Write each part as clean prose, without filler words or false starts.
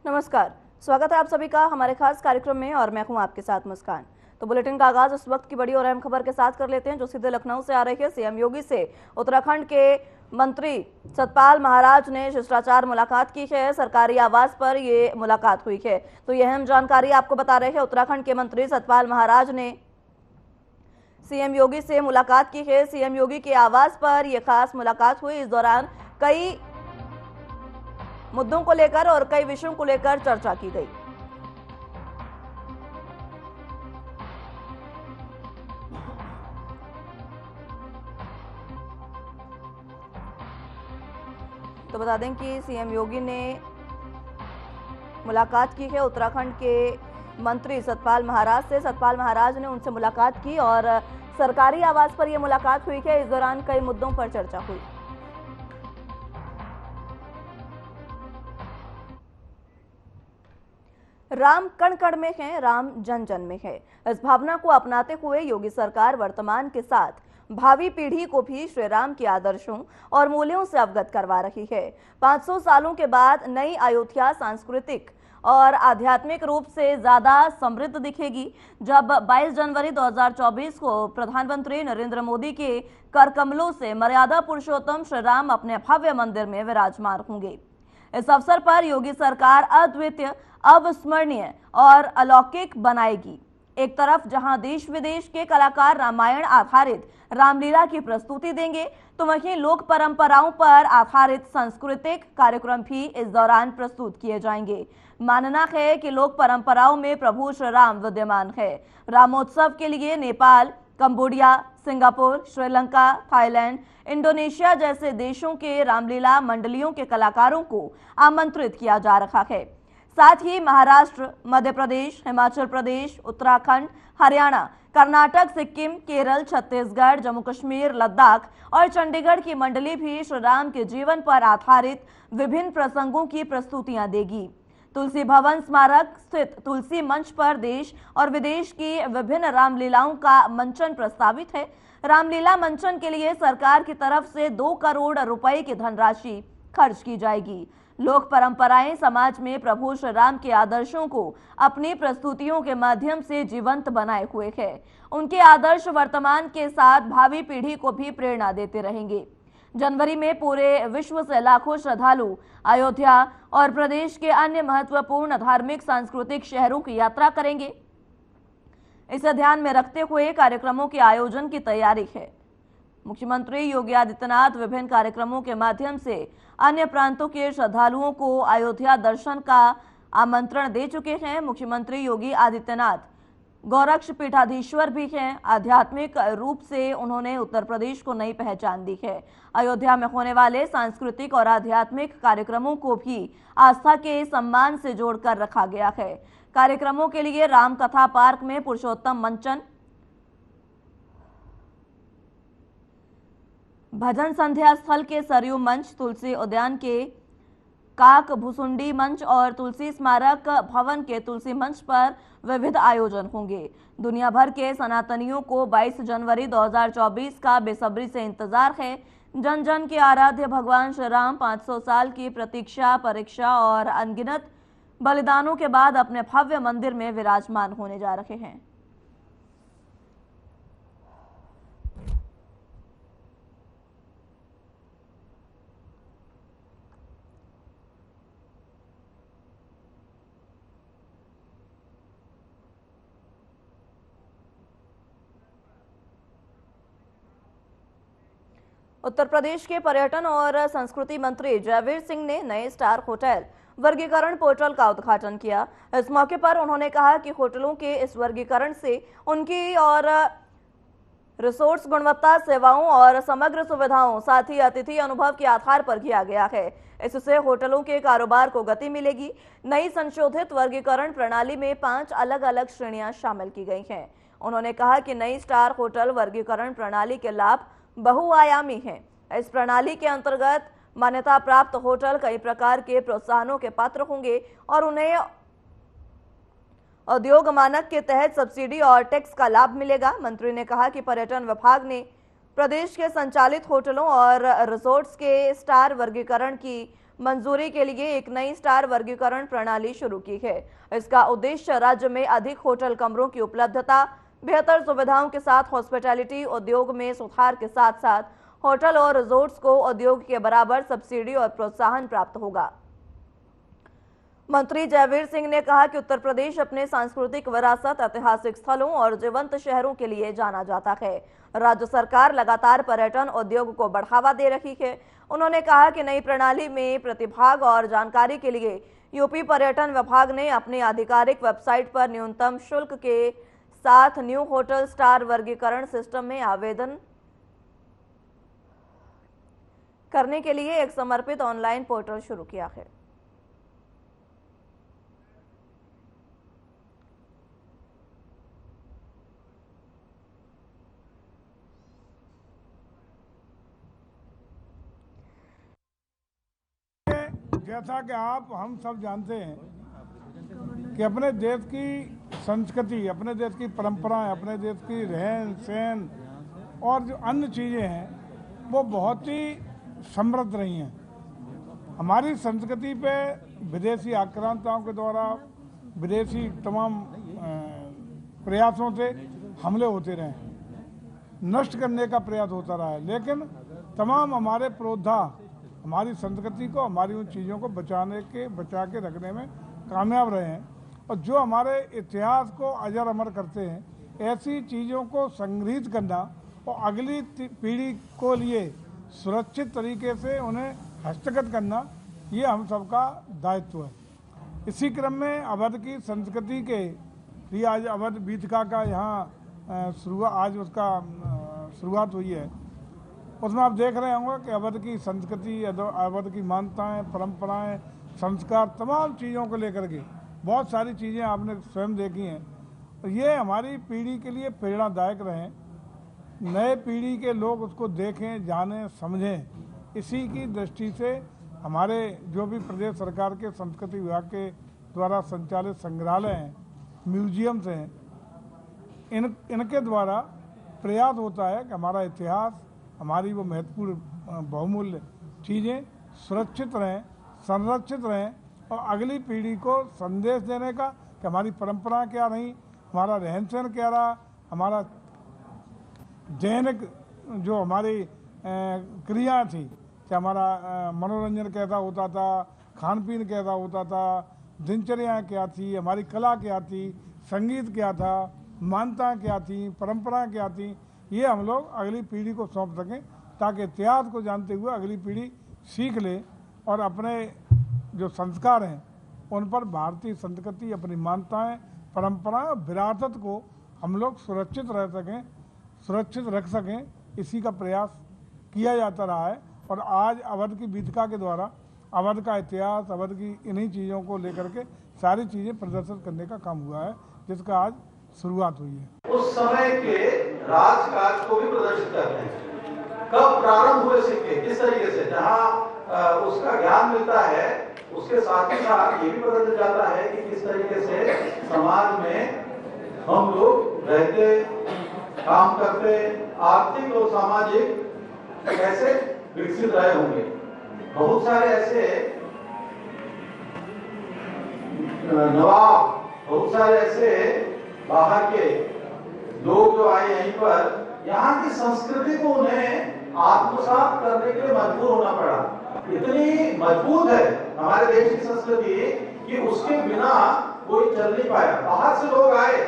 नमस्कार, स्वागत है आप सभी का हमारे खास कार्यक्रम में और मैं हूं आपके साथ मुस्कान। तो बुलेटिन का आगाज इस वक्त की बड़ी और अहम खबर के साथ कर लेते हैं जो सीधे लखनऊ से आ रही है। सीएम योगी से उत्तराखंड के मंत्री सतपाल महाराज ने शिष्टाचार मुलाकात की है। सरकारी आवास पर ये मुलाकात हुई है। तो यह अहम जानकारी आपको बता रहे हैं। उत्तराखंड के मंत्री सतपाल महाराज ने सीएम योगी से मुलाकात की है। सीएम योगी के आवास पर यह खास मुलाकात हुई। इस दौरान कई मुद्दों को लेकर और कई विषयों को लेकर चर्चा की गई। तो बता दें कि सीएम योगी ने मुलाकात की है उत्तराखंड के मंत्री सतपाल महाराज से। सतपाल महाराज ने उनसे मुलाकात की और सरकारी आवास पर यह मुलाकात हुई है। इस दौरान कई मुद्दों पर चर्चा हुई। राम कण कण में है, राम जन जन में है। इस भावना को अपनाते हुए योगी सरकार वर्तमान के साथ भावी पीढ़ी को भी श्री राम के आदर्शों और मूल्यों से अवगत करवा रही है। 500 सालों के बाद नई अयोध्या सांस्कृतिक और आध्यात्मिक रूप से ज्यादा समृद्ध दिखेगी। जब 22 जनवरी 2024 को प्रधानमंत्री नरेंद्र मोदी के कर कमलों से मर्यादा पुरुषोत्तम श्री राम अपने भव्य मंदिर में विराजमान होंगे। इस अवसर पर योगी सरकार अद्वितीय, अविस्मरणीय और अलौकिक बनाएगी। एक तरफ जहां देश विदेश के कलाकार रामायण आधारित रामलीला की प्रस्तुति देंगे, तो वहीं लोक परंपराओं पर आधारित सांस्कृतिक कार्यक्रम भी इस दौरान प्रस्तुत किए जाएंगे। मानना है कि लोक परंपराओं में प्रभु श्री राम विद्यमान है। रामोत्सव के लिए Nepal, Cambodia, Singapore, Sri Lanka, Thailand, Indonesia जैसे देशों के रामलीला मंडलियों के कलाकारों को आमंत्रित किया जा रहा है। साथ ही महाराष्ट्र, मध्य प्रदेश, हिमाचल प्रदेश, उत्तराखंड, हरियाणा, कर्नाटक, सिक्किम, केरल, छत्तीसगढ़, जम्मू कश्मीर, लद्दाख और चंडीगढ़ की मंडली भी श्री राम के जीवन पर आधारित विभिन्न प्रसंगों की प्रस्तुतियां देगी। तुलसी भवन स्मारक स्थित तुलसी मंच पर देश और विदेश की विभिन्न रामलीलाओं का मंचन प्रस्तावित है। रामलीला मंचन के लिए सरकार की तरफ से 2 करोड़ रुपए की धनराशि खर्च की जाएगी। लोक परंपराएं समाज में प्रभु श्री राम के आदर्शों को अपनी प्रस्तुतियों के माध्यम से जीवंत बनाए हुए हैं। उनके आदर्श वर्तमान के साथ भावी पीढ़ी को भी प्रेरणा देते रहेंगे। जनवरी में पूरे विश्व से लाखों श्रद्धालु अयोध्या और प्रदेश के अन्य महत्वपूर्ण धार्मिक सांस्कृतिक शहरों की यात्रा करेंगे। इसे ध्यान में रखते हुए कार्यक्रमों के आयोजन की तैयारी है। मुख्यमंत्री योगी आदित्यनाथ विभिन्न कार्यक्रमों के माध्यम से अन्य प्रांतों के श्रद्धालुओं को अयोध्या दर्शन का आमंत्रण दे चुके हैं। मुख्यमंत्री योगी आदित्यनाथ गौरक्ष पीठाधीश्वर भी हैं। आध्यात्मिक रूप से उन्होंने उत्तर प्रदेश को नई पहचान दी है। अयोध्या में होने वाले सांस्कृतिक और आध्यात्मिक कार्यक्रमों को भी आस्था के सम्मान से जोड़कर रखा गया है। कार्यक्रमों के लिए राम कथा पार्क में पुरुषोत्तम मंचन, भजन संध्या स्थल के सरयू मंच, तुलसी उद्यान के काक भुसुंडी मंच और तुलसी स्मारक भवन के तुलसी मंच पर विविध आयोजन होंगे। दुनिया भर के सनातनियों को 22 जनवरी 2024 का बेसब्री से इंतजार है। जन जन के आराध्य भगवान श्री राम 500 साल की प्रतीक्षा, परीक्षा और अनगिनत बलिदानों के बाद अपने भव्य मंदिर में विराजमान होने जा रहे हैं। उत्तर प्रदेश के पर्यटन और संस्कृति मंत्री जयवीर सिंह ने नए स्टार होटल वर्गीकरण पोर्टल का उद्घाटन किया। इस मौके पर उन्होंने कहा कि होटलों के इस वर्गीकरण से उनकी और रिसोर्ट्स गुणवत्ता, सेवाओं और समग्र सुविधाओं, साथ ही अतिथि अनुभव के आधार पर किया गया है। इससे होटलों के कारोबार को गति मिलेगी। नई संशोधित वर्गीकरण प्रणाली में 5 अलग अलग श्रेणियां शामिल की गई हैं। उन्होंने कहा कि नई स्टार होटल वर्गीकरण प्रणाली के लाभ बहुआयामी हैं। इस प्रणाली के अंतर्गत मान्यता प्राप्त होटल कई प्रकार के प्रोत्साहनों के पात्र होंगे और उन्हें उद्योग मानक के तहत सब्सिडी और टैक्स का लाभ मिलेगा। मंत्री ने कहा कि पर्यटन विभाग ने प्रदेश के संचालित होटलों और रिसोर्ट्स के स्टार वर्गीकरण की मंजूरी के लिए एक नई स्टार वर्गीकरण प्रणाली शुरू की है। इसका उद्देश्य राज्य में अधिक होटल कमरों की उपलब्धता, बेहतर सुविधाओं के साथ हॉस्पिटैलिटी उद्योग में सुधार के साथ साथ होटल और रिजॉर्ट्स को उद्योग के बराबर सब्सिडी और प्रोत्साहन प्राप्त होगा। मंत्री जयवीर सिंह ने कहा कि उत्तर प्रदेश अपने सांस्कृतिक विरासत, ऐतिहासिक स्थलों और जीवंत शहरों के लिए जाना जाता है। राज्य सरकार लगातार पर्यटन उद्योग को बढ़ावा दे रही है। उन्होंने कहा कि नई प्रणाली में प्रतिभाग और जानकारी के लिए यूपी पर्यटन विभाग ने अपनी आधिकारिक वेबसाइट पर न्यूनतम शुल्क के साथ न्यू होटल स्टार वर्गीकरण सिस्टम में आवेदन करने के लिए एक समर्पित ऑनलाइन पोर्टल शुरू किया है। जैसा कि हम सब जानते हैं कि अपने देश की संस्कृति, अपने देश की परंपराएं, अपने देश की रहन सहन और जो अन्य चीज़ें हैं वो बहुत ही समृद्ध रही हैं। हमारी संस्कृति पे विदेशी आक्रांताओं के द्वारा, विदेशी तमाम प्रयासों से हमले होते रहे, नष्ट करने का प्रयास होता रहा है, लेकिन तमाम हमारे पुरोधा हमारी संस्कृति को, हमारी उन चीज़ों को बचा के रखने में कामयाब रहे हैं। और जो हमारे इतिहास को अजर अमर करते हैं, ऐसी चीज़ों को संग्रहित करना और अगली पीढ़ी को लिए सुरक्षित तरीके से उन्हें हस्तगत करना, ये हम सबका दायित्व है। इसी क्रम में अवध की संस्कृति के लिए आज अवध बीतका का यहाँ आज उसका शुरुआत हुई है। उसमें आप देख रहे होंगे कि अवध की संस्कृति, अवध की मान्यताएं, परंपराएं, संस्कार, तमाम चीज़ों को लेकर के बहुत सारी चीज़ें आपने स्वयं देखी हैं। तो ये हमारी पीढ़ी के लिए प्रेरणादायक रहें, नए पीढ़ी के लोग उसको देखें, जानें, समझें। इसी की दृष्टि से हमारे जो भी प्रदेश सरकार के संस्कृति विभाग के द्वारा संचालित संग्रहालय हैं, म्यूजियम्स हैं, इनके द्वारा प्रयास होता है कि हमारा इतिहास, हमारी वो महत्वपूर्ण बहुमूल्य चीज़ें सुरक्षित रहें, संरक्षित रहें और अगली पीढ़ी को संदेश देने का कि हमारी परंपरा क्या रही, हमारा रहन सहन क्या रहा, हमारा दैनिक जो हमारी क्रिया थी, कि हमारा मनोरंजन कैसा होता था, खान पीन कैसा होता था, दिनचर्याएँ क्या थी, हमारी कला क्या थी, संगीत क्या था, मान्यता क्या थी, परंपरा क्या थी, ये हम लोग अगली पीढ़ी को सौंप सकें, ताकि इतिहास को जानते हुए अगली पीढ़ी सीख ले और अपने जो संस्कार हैं उन पर भारतीय संस्कृति, अपनी मान्यताएं, परंपराएं, विरासत को हम लोग सुरक्षित रह सकें, सुरक्षित रख सकें। इसी का प्रयास किया जाता रहा है और आज अवध की बीतका के द्वारा अवध का इतिहास, अवध की इन्हीं चीज़ों को लेकर के सारी चीज़ें प्रदर्शित करने का काम हुआ है, जिसका आज शुरुआत हुई है। उस समय के राजकाज को भी प्रदर्शित करते हैं। कब प्रारंभ हुए सिक्के, किस तरीके से, जहां उसका ज्ञान मिलता है, उसके साथ ही साथ ये भी पता चल जाता है कि किस तरीके से समाज में हम लोग रहते, काम करते, आर्थिक और सामाजिक कैसे विकसित रहे होंगे। बहुत सारे ऐसे नवाब, बहुत सारे ऐसे बाहर के लोग जो आए यहीं पर, यहाँ की संस्कृति को उन्हें आत्मसात करने के लिए मजबूर होना पड़ा। इतनी मजबूत है हमारे देश की संस्कृति कि उसके बिना कोई चल नहीं पाया। बाहर से लोग आए,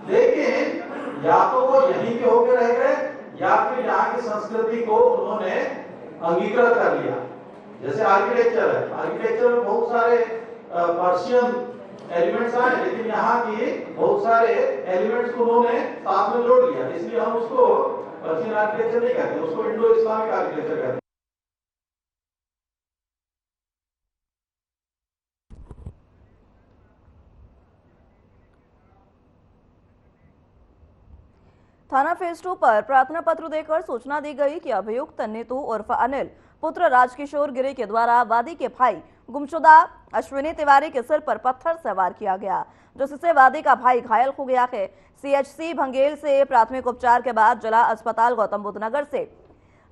लेकिन या तो वो यहीं के होके रह गए या फिर यहाँ की संस्कृति को उन्होंने अंगीकृत कर लिया। जैसे आर्किटेक्चर है, आर्किटेक्चर में बहुत सारे पर्शियन एलिमेंट्स आए, लेकिन यहाँ की बहुत सारे एलिमेंट्स को उन्होंने साथ में जोड़ लिया। इसलिए हम उसको पर्शियन आर्किटेक्चर नहीं कहते, उसको इंडो इस्लामिक आर्किटेक्चर कहते हैं। थाना फेज 2 पर प्रार्थना पत्र देकर सूचना दी गई कि अभियुक्त नीतू उर्फ अनिल पुत्र राजकिशोर गिरी के द्वारा वादी के भाई गुमशुदा अश्विनी तिवारी के सिर पर पत्थर से वार किया गया, जिससे वादी का भाई घायल हो गया है। सीएचसी भंगेल से प्राथमिक उपचार के बाद जिला अस्पताल गौतम बुद्ध नगर से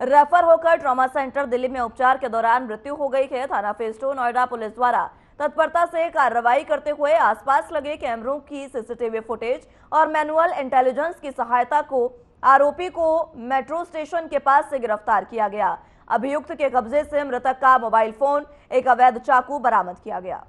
रेफर होकर ट्रॉमा सेंटर दिल्ली में उपचार के दौरान मृत्यु हो गई है। थाना फेज 2 नोएडा पुलिस द्वारा तत्परता से कार्रवाई करते हुए आसपास लगे कैमरों की सीसीटीवी फुटेज और मैनुअल इंटेलिजेंस की सहायता को आरोपी को मेट्रो स्टेशन के पास से गिरफ्तार किया गया। अभियुक्त के कब्जे से मृतक का मोबाइल फोन, एक अवैध चाकू बरामद किया गया।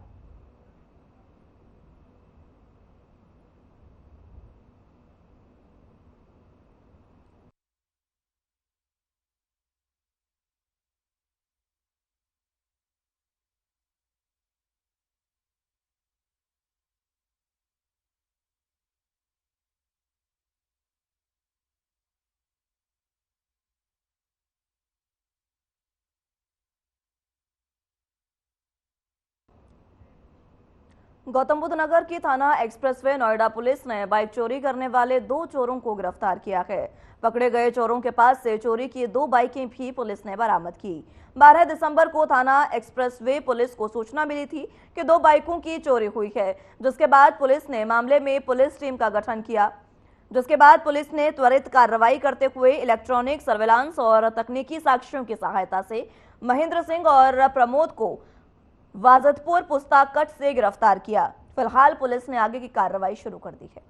गौतम बुद्ध नगर की थाना एक्सप्रेसवे नोएडा पुलिस ने बाइक चोरी करने वाले 2 चोरों को गिरफ्तार किया है। पकड़े गए चोरों के पास से चोरी की 2 बाइकें भी पुलिस ने बरामद की। 12 दिसंबर को थाना एक्सप्रेसवे पुलिस को सूचना मिली थी कि 2 बाइकों की चोरी हुई है, जिसके बाद पुलिस ने मामले में पुलिस टीम का गठन किया। जिसके बाद पुलिस ने त्वरित कार्रवाई करते हुए इलेक्ट्रॉनिक सर्वेलांस और तकनीकी साक्ष्यों की सहायता से महेंद्र सिंह और प्रमोद को वाजदपुर पुस्ताकट से गिरफ्तार किया। फिलहाल पुलिस ने आगे की कार्रवाई शुरू कर दी है।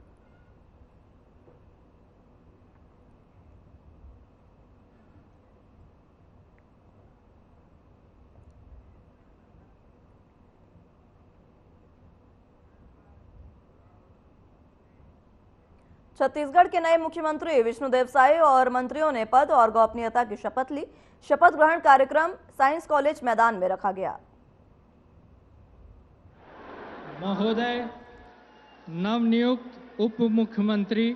छत्तीसगढ़ के नए मुख्यमंत्री विष्णुदेव साय और मंत्रियों ने पद और गोपनीयता की शपथ ली। शपथ ग्रहण कार्यक्रम साइंस कॉलेज मैदान में रखा गया। महोदय, नवनियुक्त उप मुख्यमंत्री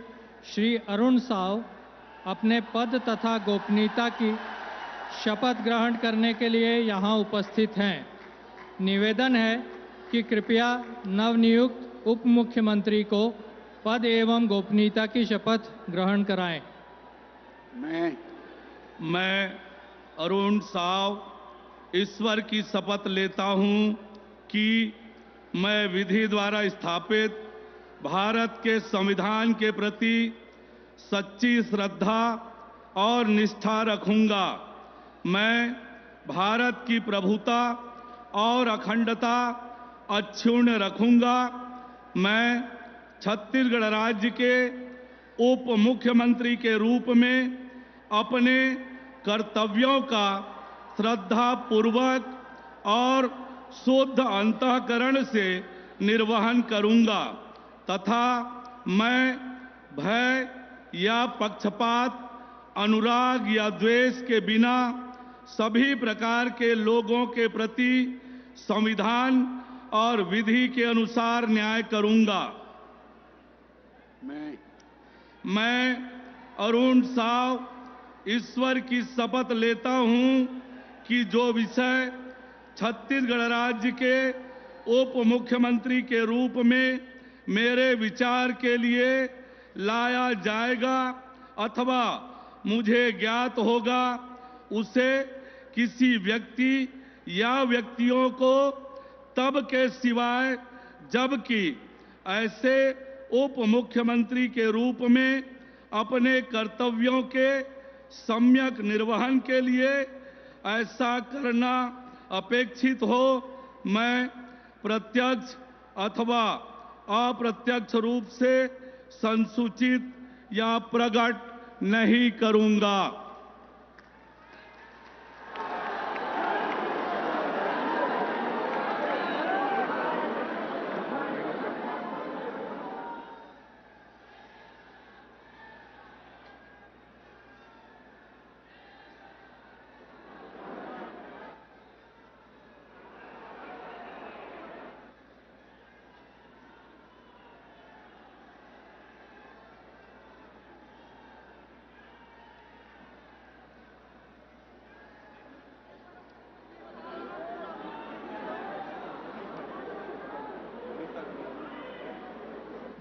श्री अरुण साव अपने पद तथा गोपनीयता की शपथ ग्रहण करने के लिए यहाँ उपस्थित हैं। निवेदन है कि कृपया नवनियुक्त उप मुख्यमंत्री को पद एवं गोपनीयता की शपथ ग्रहण कराएं। मैं अरुण साव ईश्वर की शपथ लेता हूं कि मैं विधि द्वारा स्थापित भारत के संविधान के प्रति सच्ची श्रद्धा और निष्ठा रखूंगा। मैं भारत की प्रभुता और अखंडता अक्षुण्ण रखूंगा। मैं छत्तीसगढ़ राज्य के उप मुख्यमंत्री के रूप में अपने कर्तव्यों का श्रद्धापूर्वक और शुद्ध अंतःकरण से निर्वहन करूंगा तथा मैं भय या पक्षपात, अनुराग या द्वेष के बिना सभी प्रकार के लोगों के प्रति संविधान और विधि के अनुसार न्याय करूंगा। मैं अरुण साव ईश्वर की शपथ लेता हूं कि जो विषय छत्तीसगढ़ राज्य के उप मुख्यमंत्री के रूप में मेरे विचार के लिए लाया जाएगा अथवा मुझे ज्ञात होगा, उसे किसी व्यक्ति या व्यक्तियों को तब के सिवाय जबकि ऐसे उप मुख्यमंत्री के रूप में अपने कर्तव्यों के सम्यक निर्वहन के लिए ऐसा करना अपेक्षित हो, मैं प्रत्यक्ष अथवा अप्रत्यक्ष रूप से संसूचित या प्रकट नहीं करूंगा।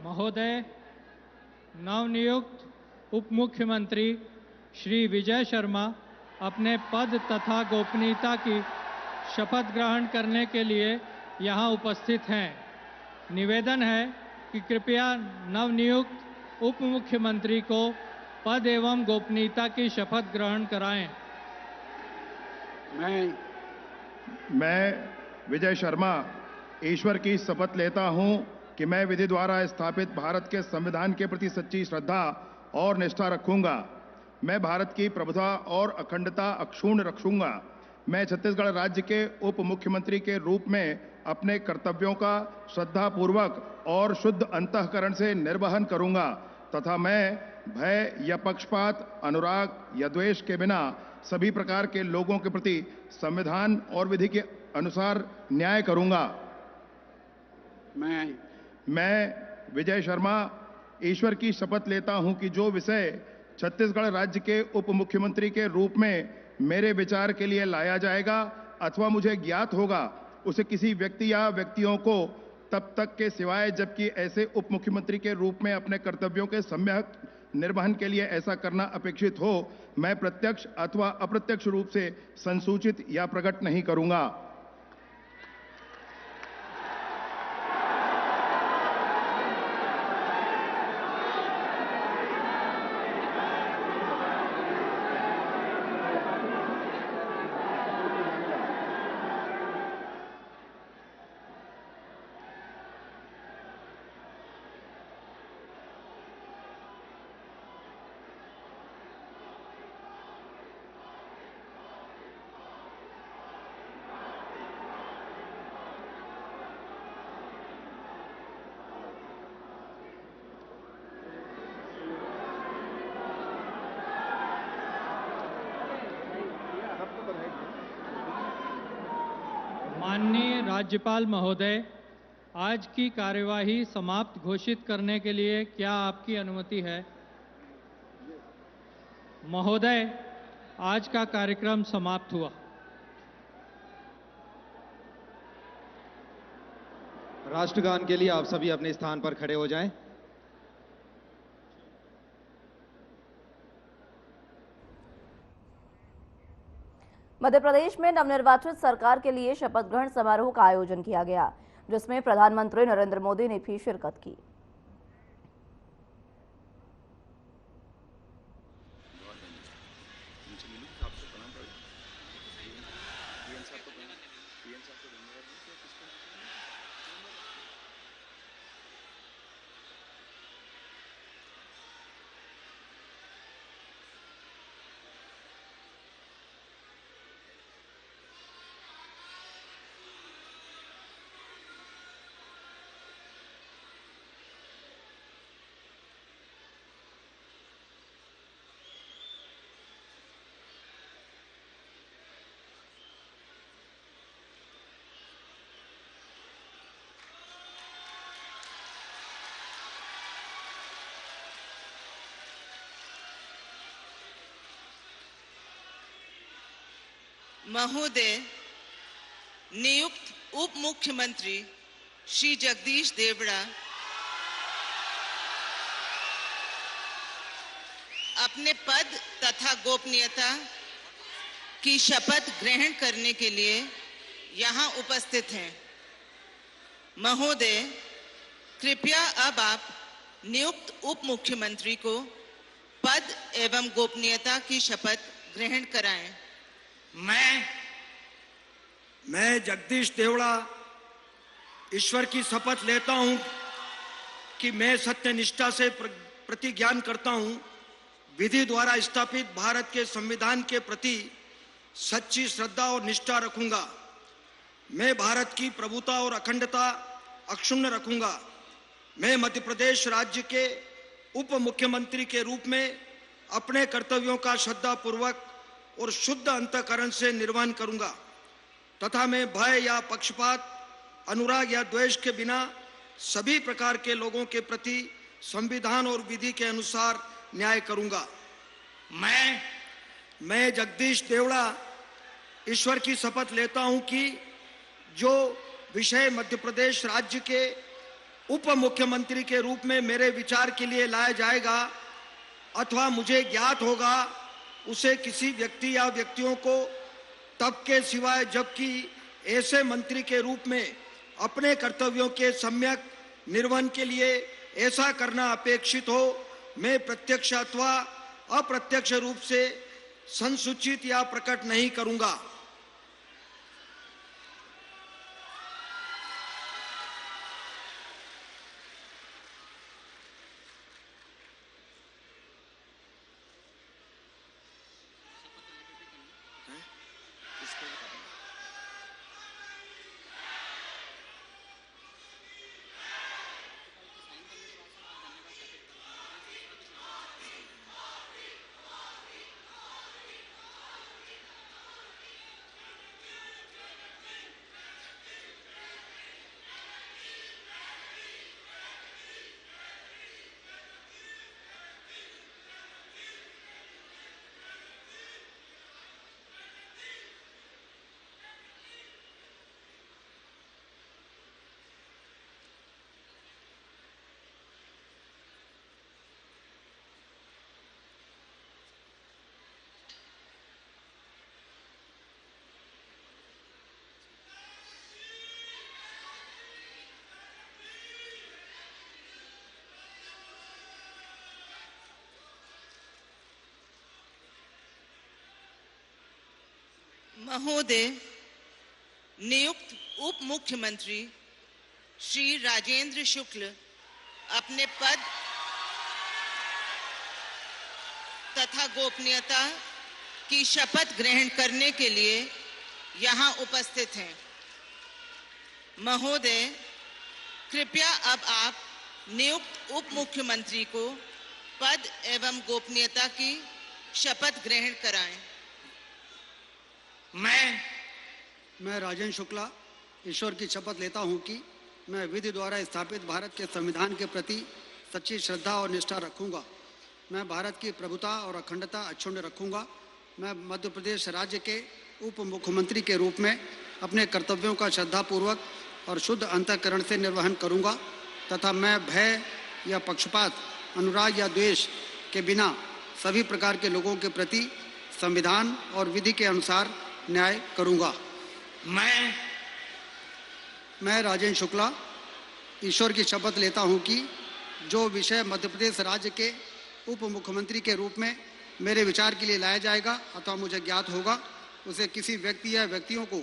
महोदय, नवनियुक्त उप मुख्यमंत्री श्री विजय शर्मा अपने पद तथा गोपनीयता की शपथ ग्रहण करने के लिए यहाँ उपस्थित हैं। निवेदन है कि कृपया नवनियुक्त उप मुख्यमंत्री को पद एवं गोपनीयता की शपथ ग्रहण कराएं। मैं विजय शर्मा ईश्वर की शपथ लेता हूं कि मैं विधि द्वारा स्थापित भारत के संविधान के प्रति सच्ची श्रद्धा और निष्ठा रखूंगा। मैं भारत की प्रभुता और अखंडता अक्षुण्ण रखूंगा। मैं छत्तीसगढ़ राज्य के उप मुख्यमंत्री के रूप में अपने कर्तव्यों का श्रद्धापूर्वक और शुद्ध अंतःकरण से निर्वहन करूंगा तथा मैं भय या पक्षपात, अनुराग या द्वेष के बिना सभी प्रकार के लोगों के प्रति संविधान और विधि के अनुसार न्याय करूंगा। मैं विजय शर्मा ईश्वर की शपथ लेता हूं कि जो विषय छत्तीसगढ़ राज्य के उप मुख्यमंत्री के रूप में मेरे विचार के लिए लाया जाएगा अथवा मुझे ज्ञात होगा, उसे किसी व्यक्ति या व्यक्तियों को तब तक के सिवाय जबकि ऐसे उप मुख्यमंत्री के रूप में अपने कर्तव्यों के सम्यक निर्वहन के लिए ऐसा करना अपेक्षित हो, मैं प्रत्यक्ष अथवा अप्रत्यक्ष रूप से संसूचित या प्रकट नहीं करूंगा। माननीय राज्यपाल महोदय, आज की कार्यवाही समाप्त घोषित करने के लिए क्या आपकी अनुमति है? महोदय, आज का कार्यक्रम समाप्त हुआ। राष्ट्रगान के लिए आप सभी अपने स्थान पर खड़े हो जाएं। मध्य प्रदेश में नवनिर्वाचित सरकार के लिए शपथ ग्रहण समारोह का आयोजन किया गया, जिसमें प्रधानमंत्री नरेंद्र मोदी ने भी शिरकत की। महोदय, नियुक्त उप मुख्यमंत्री श्री जगदीश देवड़ा अपने पद तथा गोपनीयता की शपथ ग्रहण करने के लिए यहाँ उपस्थित हैं। महोदय, कृपया अब आप नियुक्त उप मुख्यमंत्री को पद एवं गोपनीयता की शपथ ग्रहण कराएं। मैं जगदीश देवड़ा ईश्वर की शपथ लेता हूं कि मैं सत्यनिष्ठा से प्रतिज्ञान करता हूं, विधि द्वारा स्थापित भारत के संविधान के प्रति सच्ची श्रद्धा और निष्ठा रखूंगा। मैं भारत की प्रभुता और अखंडता अक्षुण्ण रखूंगा। मैं मध्य प्रदेश राज्य के उप मुख्यमंत्री के रूप में अपने कर्तव्यों का श्रद्धापूर्वक और शुद्ध अंतःकरण से निर्वहन करूंगा तथा मैं भय या पक्षपात, अनुराग या द्वेष के बिना सभी प्रकार के लोगों के प्रति संविधान और विधि के अनुसार न्याय करूंगा। मैं जगदीश देवड़ा ईश्वर की शपथ लेता हूं कि जो विषय मध्य प्रदेश राज्य के उप मुख्यमंत्री के रूप में मेरे विचार के लिए लाया जाएगा अथवा मुझे ज्ञात होगा, उसे किसी व्यक्ति या व्यक्तियों को तब के सिवाय जबकि ऐसे मंत्री के रूप में अपने कर्तव्यों के सम्यक निर्वहन के लिए ऐसा करना अपेक्षित हो, मैं प्रत्यक्ष अथवा अप्रत्यक्ष रूप से संसूचित या प्रकट नहीं करूंगा। महोदय, नियुक्त उप मुख्यमंत्री श्री राजेंद्र शुक्ल अपने पद तथा गोपनीयता की शपथ ग्रहण करने के लिए यहां उपस्थित हैं। महोदय, कृपया अब आप नियुक्त उप मुख्यमंत्री को पद एवं गोपनीयता की शपथ ग्रहण कराएं। मैं राजेंद्र शुक्ला ईश्वर की शपथ लेता हूं कि मैं विधि द्वारा स्थापित भारत के संविधान के प्रति सच्ची श्रद्धा और निष्ठा रखूंगा। मैं भारत की प्रभुता और अखंडता अक्षुण्ण रखूंगा। मैं मध्य प्रदेश राज्य के उप मुख्यमंत्री के रूप में अपने कर्तव्यों का श्रद्धापूर्वक और शुद्ध अंतःकरण से निर्वहन करूंगा तथा मैं भय या पक्षपात, अनुराग या द्वेष के बिना सभी प्रकार के लोगों के प्रति संविधान और विधि के अनुसार न्याय करूंगा। मैं राजेंद्र शुक्ला ईश्वर की शपथ लेता हूं कि जो विषय मध्य प्रदेश राज्य के उप मुख्यमंत्री के रूप में मेरे विचार के लिए लाया जाएगा अथवा मुझे ज्ञात होगा, उसे किसी व्यक्ति या व्यक्तियों को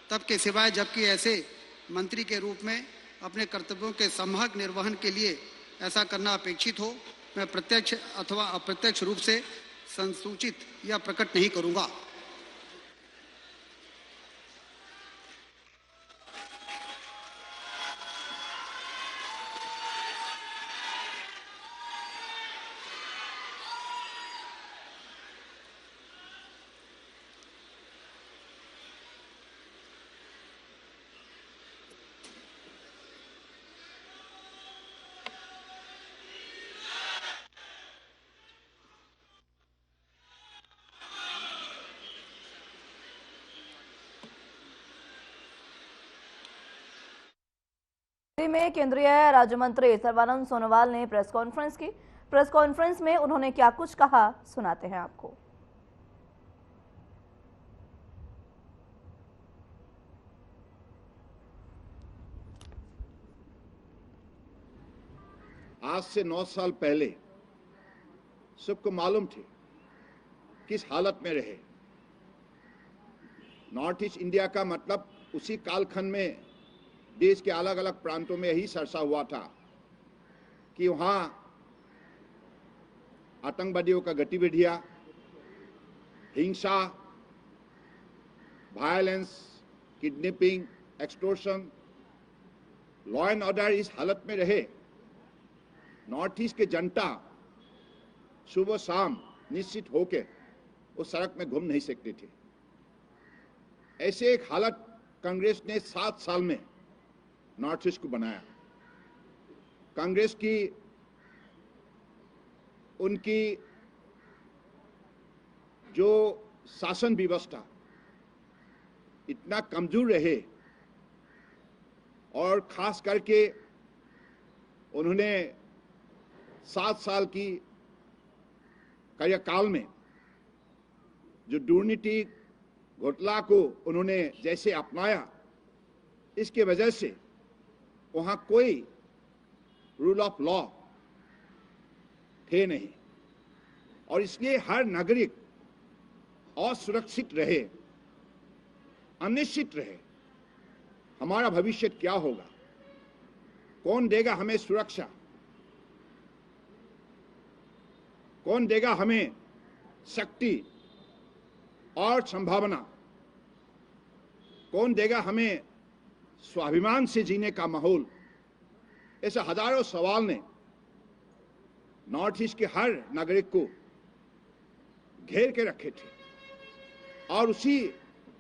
तब के सिवाय जबकि ऐसे मंत्री के रूप में अपने कर्तव्यों के सम्यक निर्वहन के लिए ऐसा करना अपेक्षित हो, मैं प्रत्यक्ष अथवा अप्रत्यक्ष रूप से संसूचित या प्रकट नहीं करूंगा। में केंद्रीय राज्य मंत्री सर्बानंद सोनोवाल ने प्रेस कॉन्फ्रेंस की। प्रेस कॉन्फ्रेंस में उन्होंने क्या कुछ कहा, सुनाते हैं आपको। आज से 9 साल पहले सबको मालूम थे किस हालत में रहे। नॉर्थ ईस्ट इंडिया का मतलब उसी कालखंड में देश के अलग अलग प्रांतों में यही सरसा हुआ था कि वहां आतंकवादियों का गतिविधियां, हिंसा, violence, kidnapping, extortion, law and order इस हालत में रहे। नॉर्थ ईस्ट के जनता सुबह शाम निश्चित होकर उस सड़क में घूम नहीं सकते थे। ऐसे एक हालत कांग्रेस ने 7 साल में नॉर्थ ईस्ट को बनाया। कांग्रेस की उनकी जो शासन व्यवस्था इतना कमजोर रहे और खास करके उन्होंने 7 साल की कार्यकाल में जो दुर्नीति घोटाला को उन्होंने जैसे अपनाया, इसके वजह से वहां कोई रूल ऑफ लॉ थे नहीं और इसलिए हर नागरिक असुरक्षित रहे, अनिश्चित रहे। हमारा भविष्य क्या होगा, कौन देगा हमें सुरक्षा, कौन देगा हमें शक्ति और संभावना। कौन देगा हमें स्वाभिमान से जीने का माहौल, ऐसे हजारों सवाल ने नॉर्थ ईस्ट के हर नागरिक को घेर के रखे थे और उसी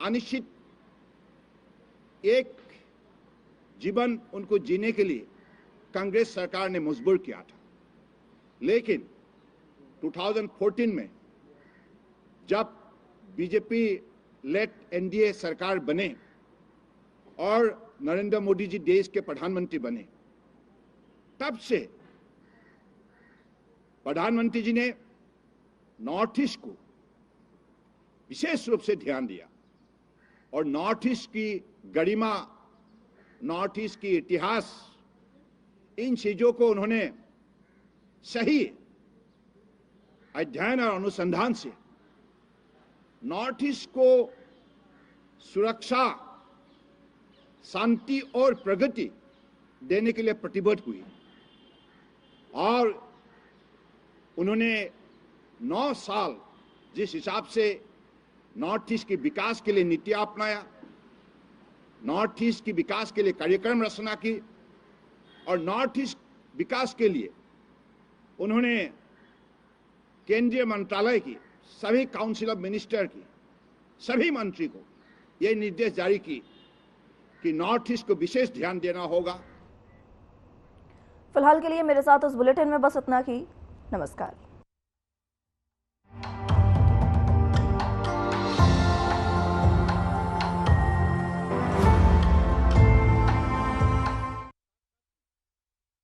अनिश्चित एक जीवन उनको जीने के लिए कांग्रेस सरकार ने मजबूर किया था। लेकिन 2014 में जब बीजेपी लेड एनडीए सरकार बने और नरेंद्र मोदी जी देश के प्रधानमंत्री बने, तब से प्रधानमंत्री जी ने नॉर्थ ईस्ट को विशेष रूप से ध्यान दिया और नॉर्थ ईस्ट की गरिमा, नॉर्थ ईस्ट की इतिहास, इन चीजों को उन्होंने सही अध्ययन और अनुसंधान से नॉर्थ ईस्ट को सुरक्षा, शांति और प्रगति देने के लिए प्रतिबद्ध हुई और उन्होंने 9 साल जिस हिसाब से नॉर्थ ईस्ट के विकास के लिए नीति अपनाया, नॉर्थ ईस्ट की विकास के लिए कार्यक्रम रचना की और नॉर्थ ईस्ट विकास के लिए उन्होंने केंद्रीय मंत्रालय की सभी काउंसिल ऑफ मिनिस्टर की सभी मंत्री को यह निर्देश जारी की कि नॉर्थ ईस्ट को विशेष ध्यान देना होगा। फिलहाल के लिए मेरे साथ इस बुलेटिन में बस इतना ही। नमस्कार।